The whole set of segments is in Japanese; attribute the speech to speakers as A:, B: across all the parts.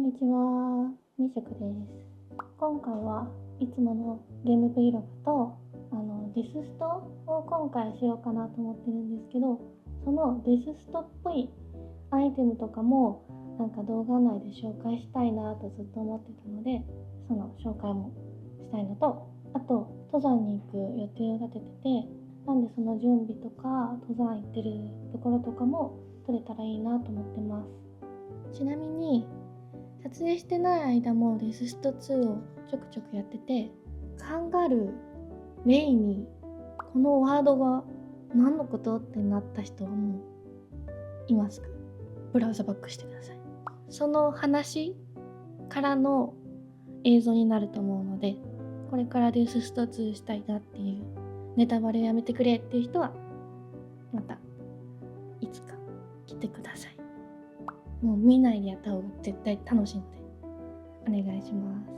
A: にちは、みしゅくです。今回はいつものゲーム Vlog とデスストを今回しようかなと思ってるんですけど、そのデスストっぽいアイテムとかもなんか動画内で紹介したいなとずっと思ってたので、その紹介もしたいのと、あと登山に行く予定を立ててて、なんでその準備とか登山行ってるところとかも撮れたらいいなと思ってます。ちなみに撮影してない間もデススト2をちょくちょくやってて、カンガルー、レイニー、このワードが何のことってなった人はもう今すぐブラウザバックしてください。その話からの映像になると思うので、これからデススト2したいなっていう、ネタバレやめてくれっていう人はまたいつか来てください。もう見ないでやった方が絶対楽しいのでお願いします。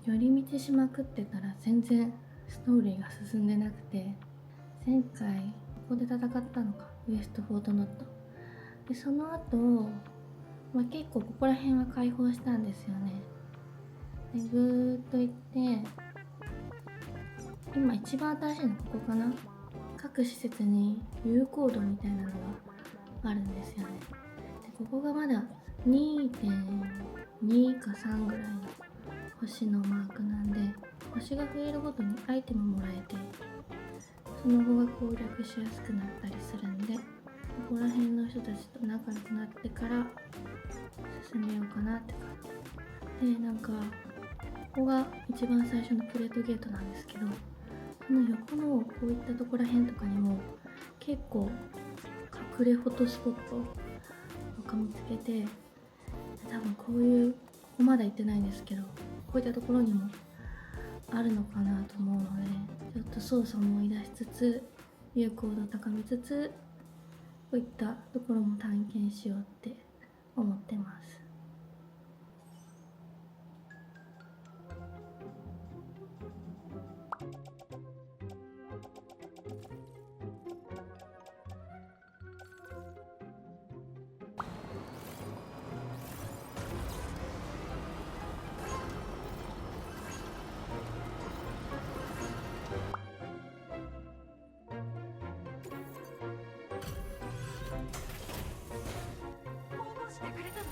A: 寄り道しまくってたら全然ストーリーが進んでなくて、前回ここで戦ったのか、ウエストフォートノットで、その後、結構ここら辺は開放したんですよね。でぐーっと行って今一番新しいのここかな。各施設に U コードみたいなのがあるんですよね。でここがまだ 2.2 か3ぐらいの星のマークなんで、星が増えるごとにアイテムもらえて、その後が攻略しやすくなったりするんで、ここら辺の人たちと仲良くなってから進めようかなって感じで、なんかここが一番最初のプレートゲートなんですけど、この横のこういったところら辺とかにも結構隠れフォトスポットとか見つけて、多分こういう、ここまだ行ってないんですけど、こういったところにもあるのかなと思うので、ちょっと操作を思い出しつつ有効度を高めつつ、こういったところも探検しようって思ってます。
B: してくれたぞ。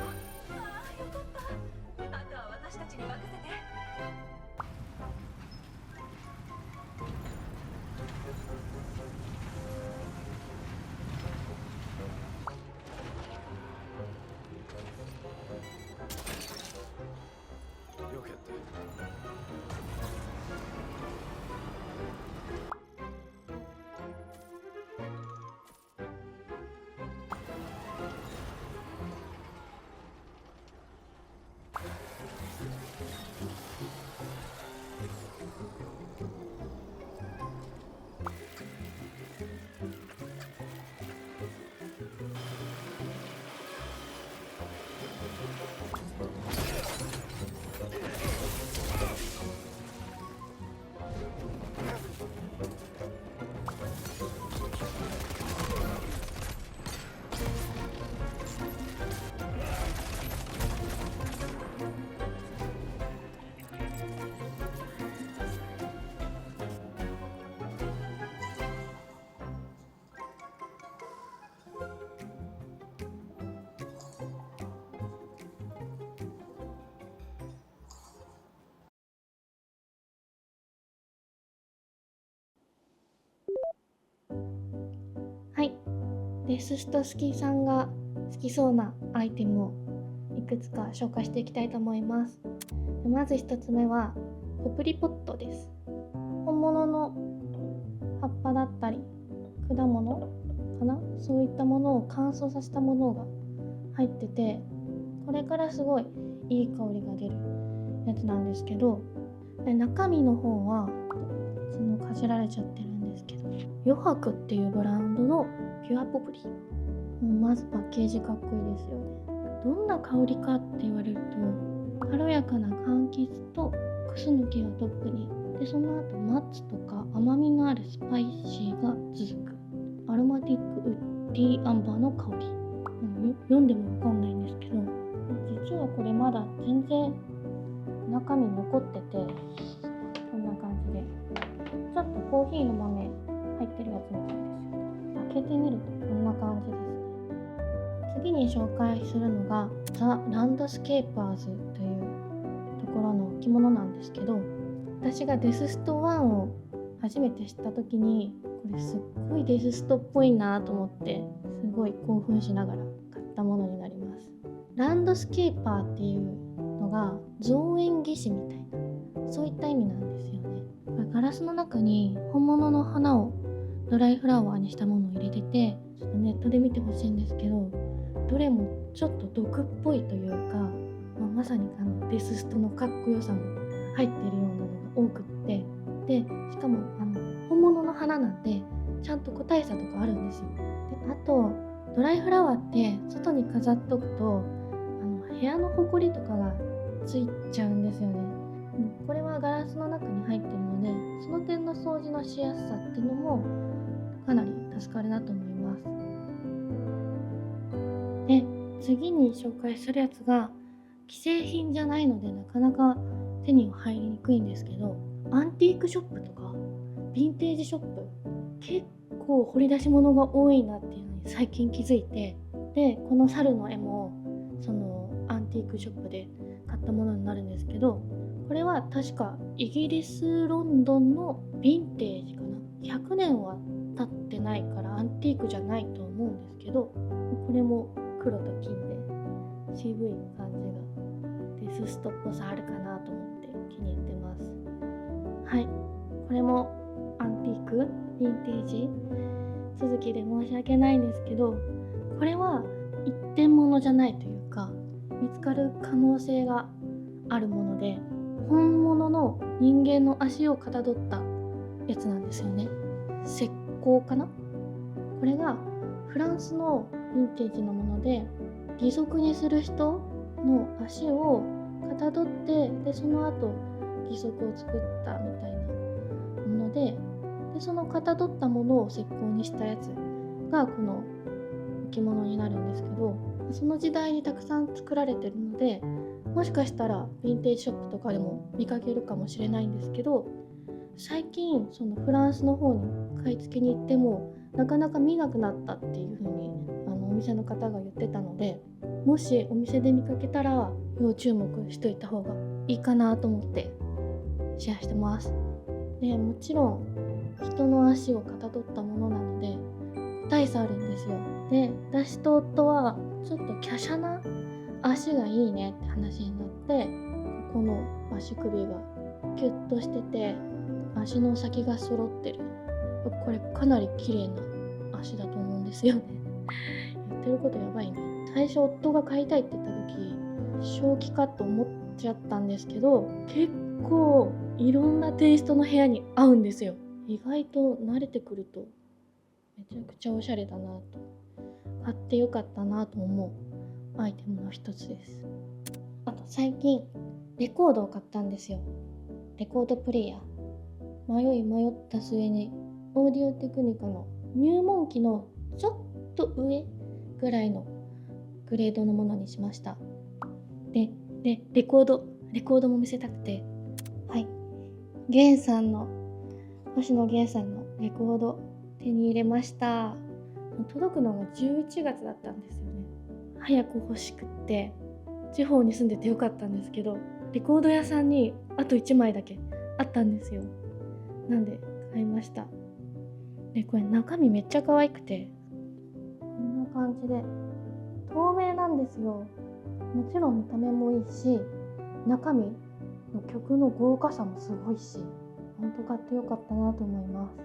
A: デススト好きさんが好きそうなアイテムをいくつか紹介していきたいと思います。まず1つ目はポプリポットです。本物の葉っぱだったり果物かな、そういったものを乾燥させたものが入ってて、これからすごいいい香りが出るやつなんですけど、で中身の方はかじられちゃってるんですけど、余白っていうブランドのピュアポプリ。まずパッケージかっこいいですよね。どんな香りかって言われると、軽やかな柑橘とクスノキがトップに、でその後ナッツとか甘みのあるスパイシーが続くアロマティックウッディアンバーの香り。読んでもわかんないんですけど、実はこれまだ全然中身残ってて、こんな感じでちょっとコーヒーの豆入ってるやつみたいですよ。開けてみるとこんな感じですね。次に紹介するのがザ・ランドスケーパーズというところの置物なんですけど、私がデススト1を初めて知った時に、これすっごいデスストっぽいなと思って、すごい興奮しながら買ったものになります。ランドスケーパーっていうのが造園技師みたいな、そういった意味なんですよね。これガラスの中に本物の花をドライフラワーにしたものを入れてて、ちょっとネットで見てほしいんですけど、どれもちょっと毒っぽいというか、まさにデスストのかっこよさも入っているようなのが多くって、でしかも本物の花なんでちゃんと個体差とかあるんですよ。であとドライフラワーって外に飾っとくと部屋のほこりとかがついちゃうんですよね。これはガラスの中に入っているので、その点の掃除のしやすさっていうのもかなり助かるなと思います。で次に紹介するやつが既製品じゃないのでなかなか手に入りにくいんですけど、アンティークショップとかヴィンテージショップ、結構掘り出し物が多いなっていうのに最近気づいて、でこの猿の絵もそのアンティークショップで買ったものになるんですけど、これは確かイギリスロンドンのヴィンテージかな。100年は経ってないからアンティークじゃないと思うんですけど、これも黒と金で渋い感じがデスストっぽさあるかなと思って気に入ってます。はい、これもアンティークヴィンテージ続きで申し訳ないんですけど、これは一点物じゃないというか、見つかる可能性があるもので、本物の人間の足をかたどったやつなんですよね。石膏かな。これがフランスのヴィンテージのもので、義足にする人の足をかたどって、でその後義足を作ったみたいなもので、そのかたどったものを石膏にしたやつがこの置物になるんですけど、その時代にたくさん作られてるので、もしかしたらヴィンテージショップとかでも見かけるかもしれないんですけど、最近そのフランスの方に買い付けに行ってもなかなか見なくなったっていう風にお店の方が言ってたので、もしお店で見かけたら要注目しといた方がいいかなと思ってシェアしてます。でもちろん人の足をかたどったものなので個体差あるんですよ。で私と夫はちょっと華奢な足がいいねって話になって、ここの足首がキュッとしてて足の先が揃ってる、これかなり綺麗な足だと思うんですよね。言ってることやばいね。最初夫が買いたいって言った時正気かと思っちゃったんですけど、結構いろんなテイストの部屋に合うんですよ。意外と慣れてくるとめちゃくちゃおしゃれだなと、買ってよかったなと思うアイテムの一つです。あと最近レコードを買ったんですよ。レコードプレイヤー。迷った末にオーディオテクニカの入門機のちょっと上ぐらいのグレードのものにしました。でレコードも見せたくて、はい、星野源さんのレコード手に入れました。届くのが11月だったんですよね。早く欲しくって、地方に住んでてよかったんですけど、レコード屋さんにあと1枚だけあったんですよ。なんで買いました。でこれ中身めっちゃ可愛くて、感じで透明なんですよ。もちろん見た目もいいし、中身の曲の豪華さもすごいし、本当買ってよかったなと思います。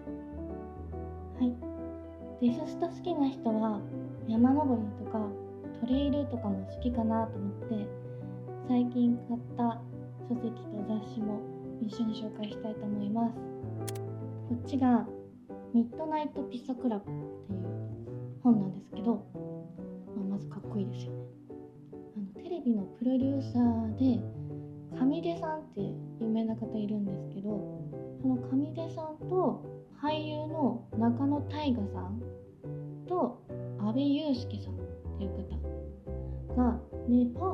A: はい、デススト好きな人は山登りとかトレイルとかも好きかなと思って、最近買った書籍と雑誌も一緒に紹介したいと思います。こっちがミッドナイトピザクラブっていう本なんですけど、まずかっこいいですよね。テレビのプロデューサーで上出さんって有名な方いるんですけど、その上出さんと俳優の中野大河さんと阿部祐介さんっていう方がネパー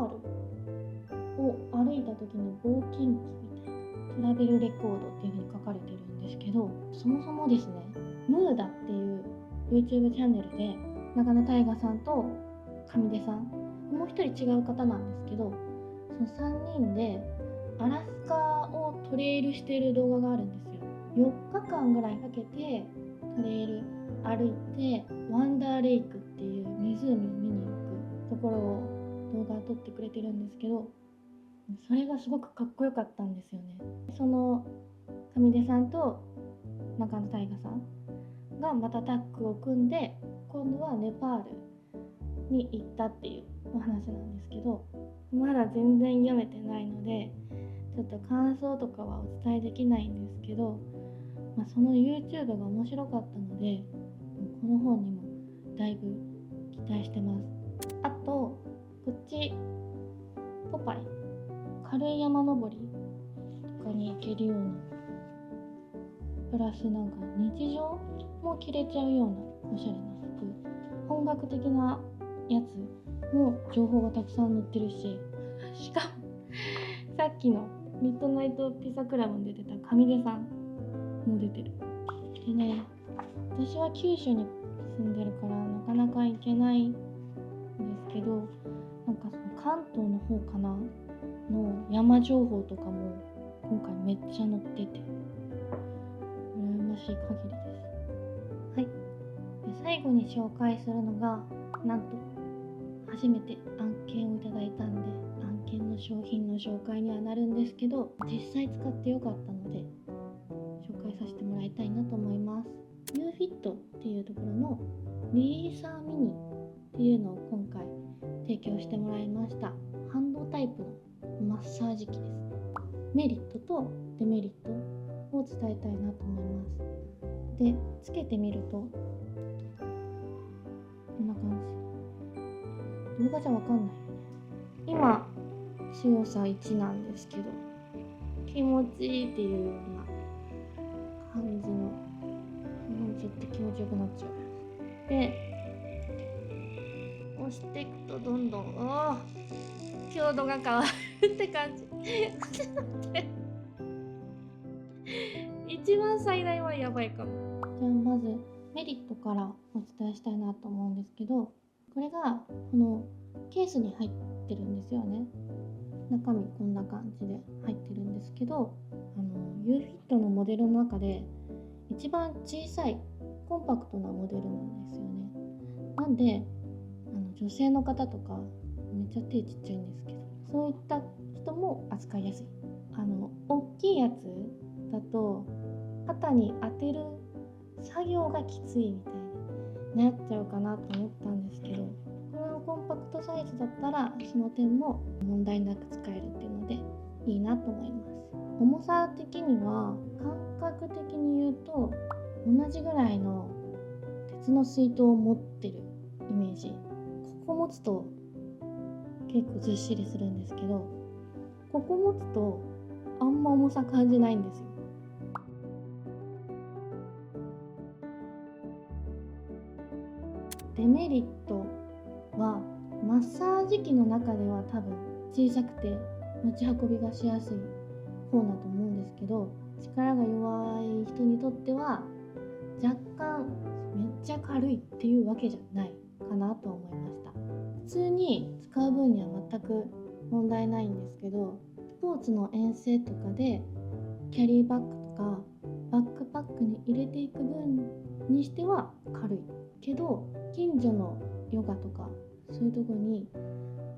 A: ルを歩いた時の冒険記みたいなトラベルレコードっていう風に書かれてるんですけど、そもそもですね、ムーダっていう YouTube チャンネルで中野大河さんと上出さん、もう一人違う方なんですけど、その3人でアラスカをトレイルしている動画があるんですよ。4日間ぐらいかけてトレイル歩いてワンダーレイクっていう湖を見に行くところを動画を撮ってくれてるんですけど、それがすごくかっこよかったんですよね。その上出さんと中野大河さんがまたタッグを組んで、今度はネパールに行ったっていうお話なんですけど、まだ全然読めてないのでちょっと感想とかはお伝えできないんですけど、その YouTube が面白かったので、この本にもだいぶ期待してます。あとこっちポパイ、軽い山登りとかに行けるような、プラスなんか日常も着れちゃうようなおしゃれな服、本格的なやつも情報がたくさん載ってるし、しかもさっきのミッドナイトピザクラブに出てた上出さんも出てる。でね、私は九州に住んでるからなかなか行けないんですけど、なんかその関東の方かなの山情報とかも今回めっちゃ載ってて羨ましい限りです。はい、で最後に紹介するのが、なんと初めて案件をいただいたんで、案件の商品の紹介にはなるんですけど、実際使ってよかったので紹介させてもらいたいなと思います。 UFIT っていうところのリーサーミニっていうのを今回提供してもらいました。ハンドタイプのマッサージ機です。メリットとデメリットを伝えたいなと思います。で、つけてみるとこんな感じ。動画じゃわかんないよね。今強さ1なんですけど、気持ちいいっていうような感じの、ちょっと気持ちよくなっちゃう。で、押していくとどんどん強度が変わるって感じ一番最大はやばいかも。じゃあまずメリットからお伝えしたいなと思うんですけど、これがこのケースに入ってるんですよね。中身こんな感じで入ってるんですけど、UFIT のモデルの中で一番小さいコンパクトなモデルなんですよね。なんで女性の方とかめっちゃ手ちっちゃいんですけど、そういった人も扱いやすい。大きいやつだと肩に当てる作業がきついみたいになっちゃうかなと思ったんですけど、このコンパクトサイズだったらその点も問題なく使えるっていうのでいいなと思います。重さ的には感覚的に言うと同じぐらいの鉄の水筒を持ってるイメージ。ここ持つと結構ずっしりするんですけど、ここ持つとあんま重さ感じないんですよ。デメリットはマッサージ機の中では多分小さくて持ち運びがしやすい方だと思うんですけど、力が弱い人にとっては若干めっちゃ軽いっていうわけじゃないかなと思いました。普通に使う分には全く問題ないんですけど、スポーツの遠征とかでキャリーバッグとかバックパックに入れていく分にしては軽いけど、近所のヨガとかそういうとこに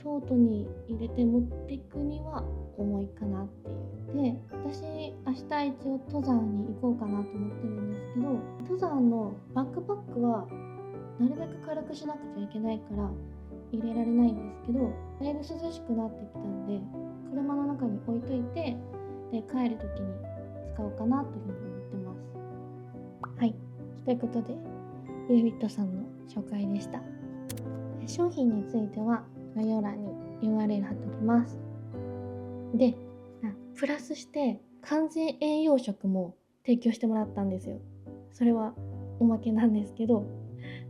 A: トートに入れて持っていくには重いかなっていう。で、私明日一応登山に行こうかなと思ってるんですけど、登山のバックパックはなるべく軽くしなくちゃいけないから入れられないんですけど、だいぶ涼しくなってきたんで車の中に置いといて、で帰る時に使おうかなというふうに思ってます。はい、ということでユーフィットさんの紹介でした。商品については概要欄に URL 貼っておきます。で、プラスして完全栄養食も提供してもらったんですよ。それはおまけなんですけど、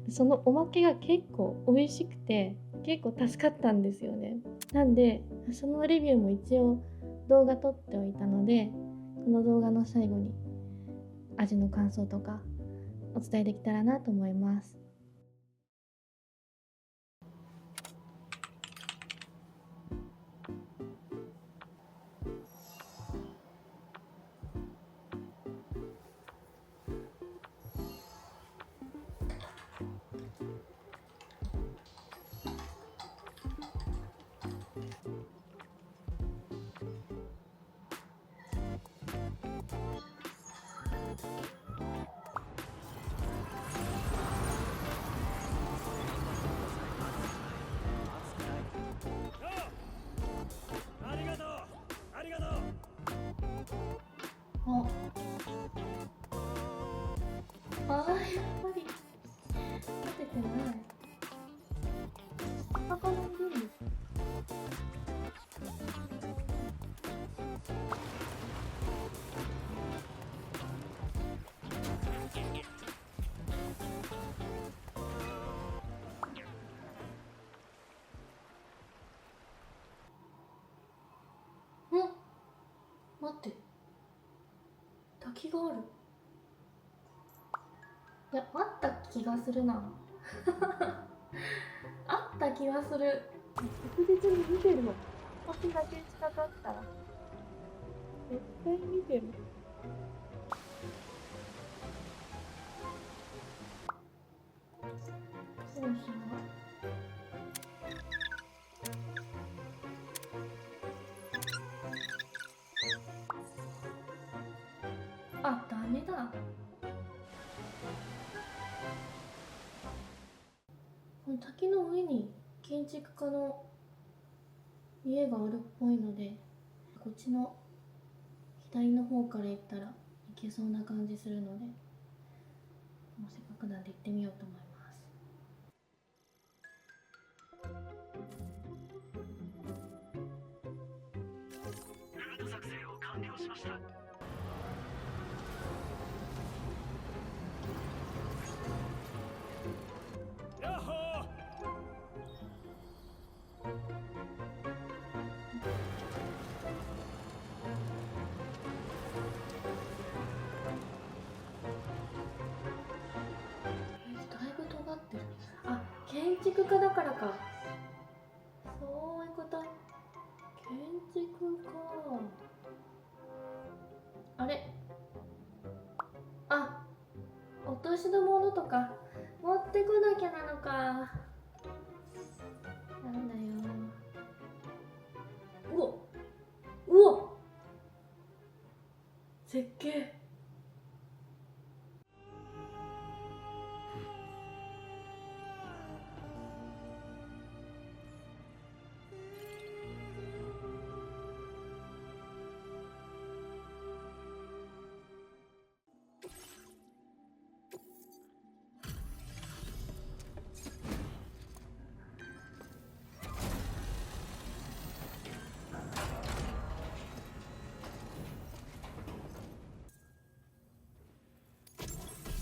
A: そのおまけが結構美味しくて結構助かったんですよね。なんでそのレビューも一応動画撮っておいたので、この動画の最後に味の感想とかお伝えできたらなと思います。あ、やっぱり立ててない。魚の分です。待って、滝がある。いや、あった気がするな。あった気がする。確実に見てるわ。星だけ近かったら絶対見てる。そうそう。あ、ダメだ。この滝の上に建築家の家があるっぽいので、こっちの左の方から行ったら行けそうな感じするので、もうせっかくなんで行ってみようと思います。
B: ルート作成を完了しました。ヤッホー。
A: だいぶ尖ってる。あ、建築家だからか。そういうこと。建築家。あれ、あ、落としのものとか持ってこなきゃなのか。なんだよ。うお、うお、絶景。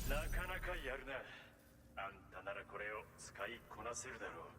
B: なかなかやるな。あんたならこれを使いこなせるだろう。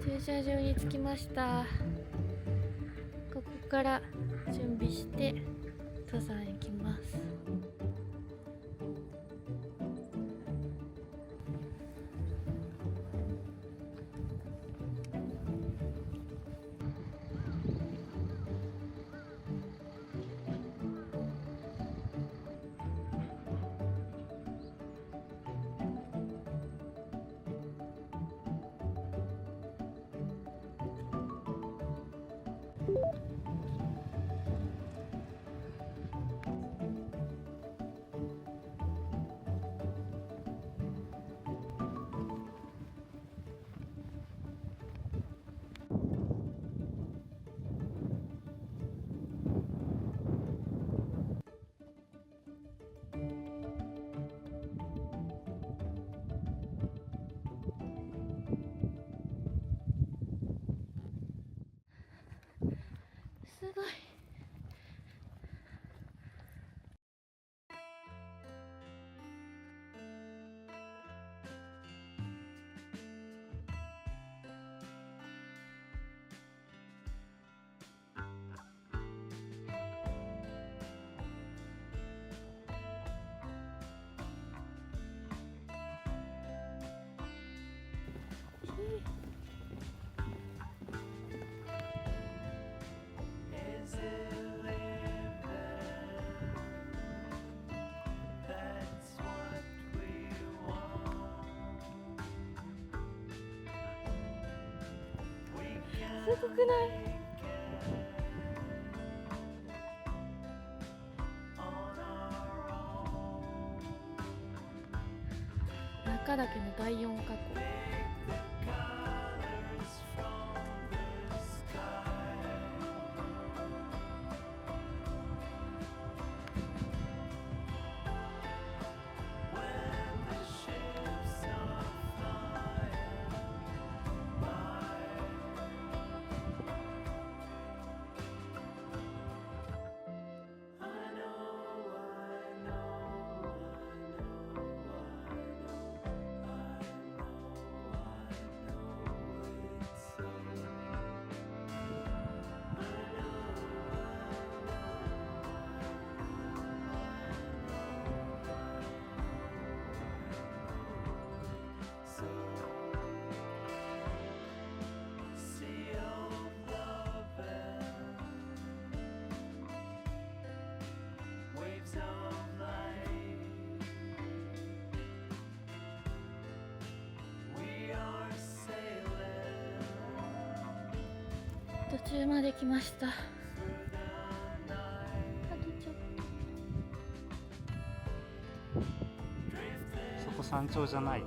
A: 駐車場に着きました。ここから準備して登山行きます。すごい。すごくない？中岳の第4火口。途中まで来ました。あとちょっと。
C: そこ山頂じゃない。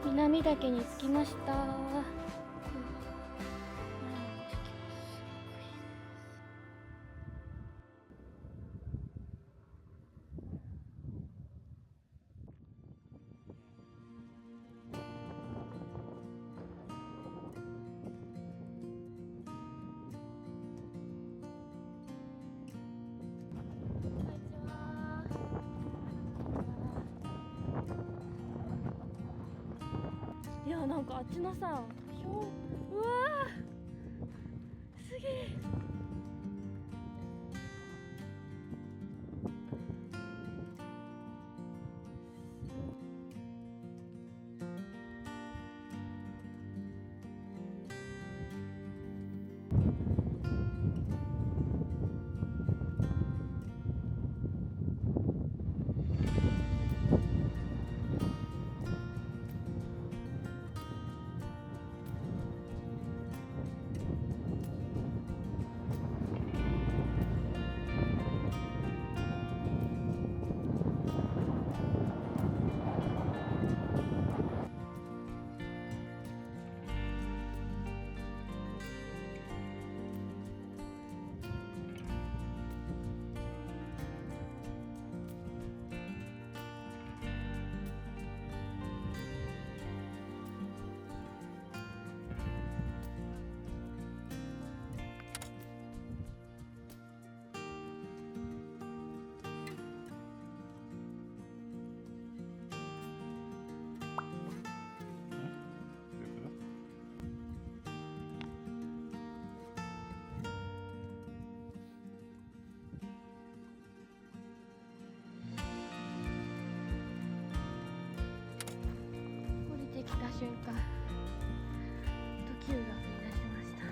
A: 南岳に着きました。いや、なんかあっちのさ、うわー、すげえ。た瞬間時がいたしました。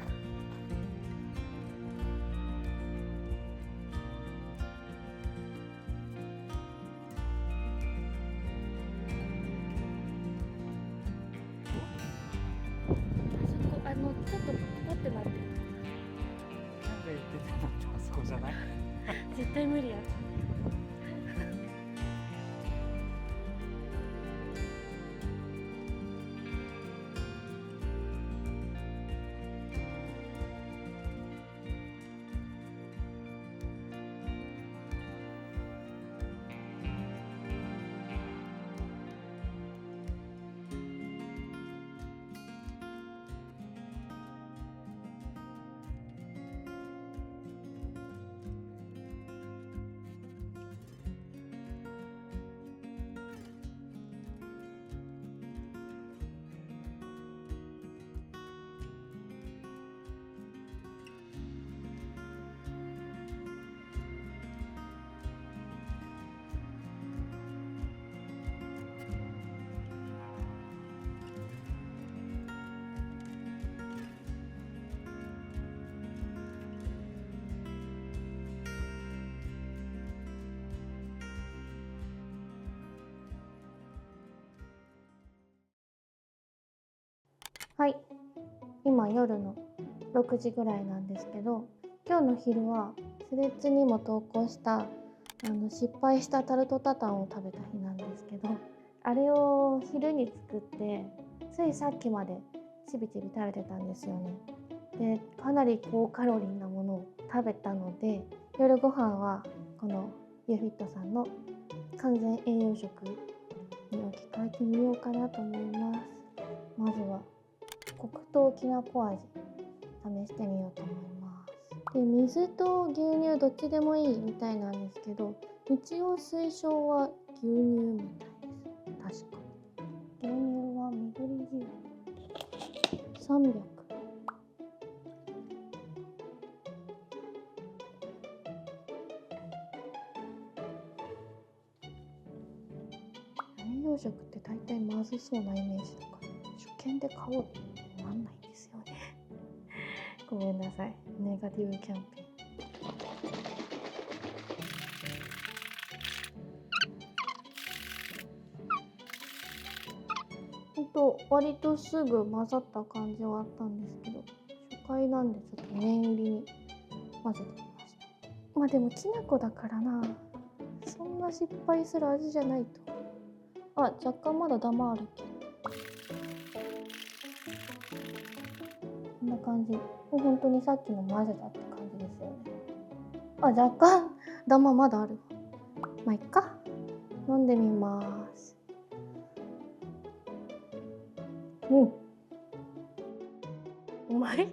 A: ちょっとポってなってる。
C: なんで言ってたのってあそこじゃない？
A: 絶対無理や。はい、今夜の6時ぐらいなんですけど、今日の昼はスレッズにも投稿した失敗したタルトタタンを食べた日なんですけど、あれを昼に作ってついさっきまでちびちび食べてたんですよね。で、かなり高カロリーなものを食べたので、夜ご飯はこのユーフィットさんの完全栄養食に置き換えてみようかなと思います。まずは黒糖きなこ味試してみようと思います。で、水と牛乳どっちでもいいみたいなんですけど、一応推奨は牛乳みたいです。確か牛乳は緑牛300。栄養食って大体まずそうなイメージだから初見で買おうってなんないんですよね。ごめんなさい、ネガティブキャンペーン。割とすぐ混ざった感じはあったんですけど、初回なんでちょっと念入りに混ぜてみました。まあでもきな粉だからな、そんな失敗する味じゃないと。あ、若干まだダマあるけど、こんな感じ。もう本当にさっきの混ぜたって感じですよね。あ、若干ダマまだある。まあいっか、飲んでみます。うまい。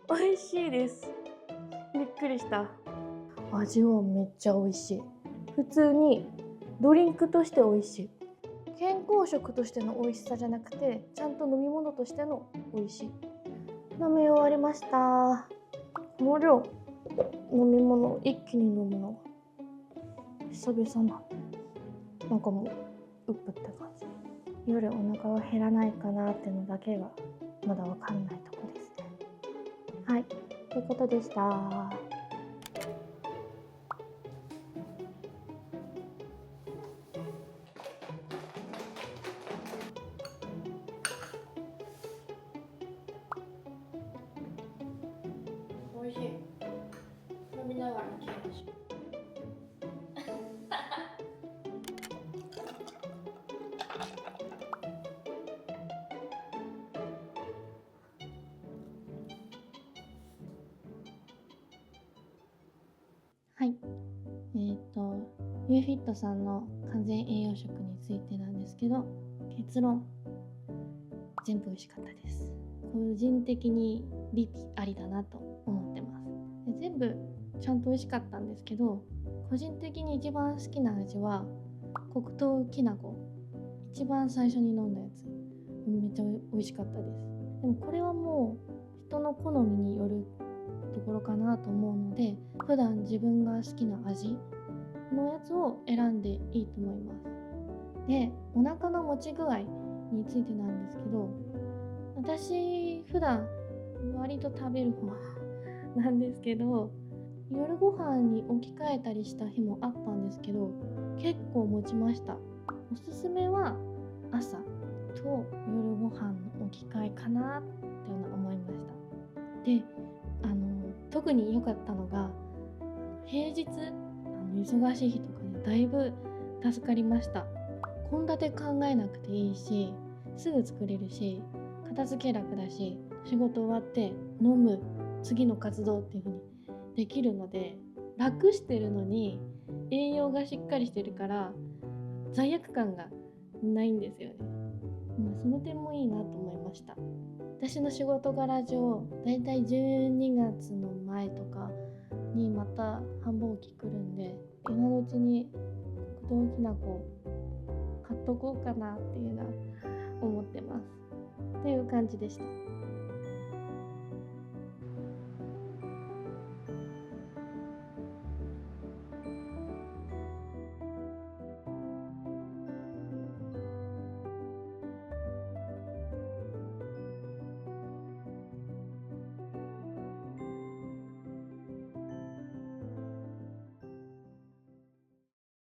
A: 美味しいです。びっくりした。味はめっちゃ美味しい。普通にドリンクとして美味しい。健康食としての美味しさじゃなくて、ちゃんと飲み物としての美味しい。飲み終わりました。この量飲み物一気に飲むのが久々なんかもううっぷって感じ。夜お腹が減らないかなってのだけがまだわかんないとこですね。はい、ということでした。美味しい。飲みながら消えましょう。はい、ユーフィットさんの完全栄養食についてなんですけど、結論全部美味しかったです。個人的にリピありだなと思ってます。で、全部ちゃんと美味しかったんですけど、個人的に一番好きな味は黒糖きなこ、一番最初に飲んだやつ、めっちゃ美味しかったです。でもこれはもう人の好みによるところかなと思うので、普段自分が好きな味のやつを選んでいいと思います。で、お腹の持ち具合についてなんですけど、私普段割と食べる方なんですけど、夜ご飯に置き換えたりした日もあったんですけど、結構持ちました。おすすめは朝と夜ご飯の置き換えかなって思いました。で、特に良かったのが平日忙しい日とかね、だいぶ助かりました。献立考えなくていいし、すぐ作れるし、片付け楽だし、仕事終わって飲む、次の活動っていう風にできるので、楽してるのに栄養がしっかりしてるから罪悪感がないんですよね。その点もいいなと思いました。私の仕事柄上、だいたい12月の前とかにまた繁忙期来るんで、今のうちに黒糖きな粉買っとこうかなっていうのは思ってます。という感じでした。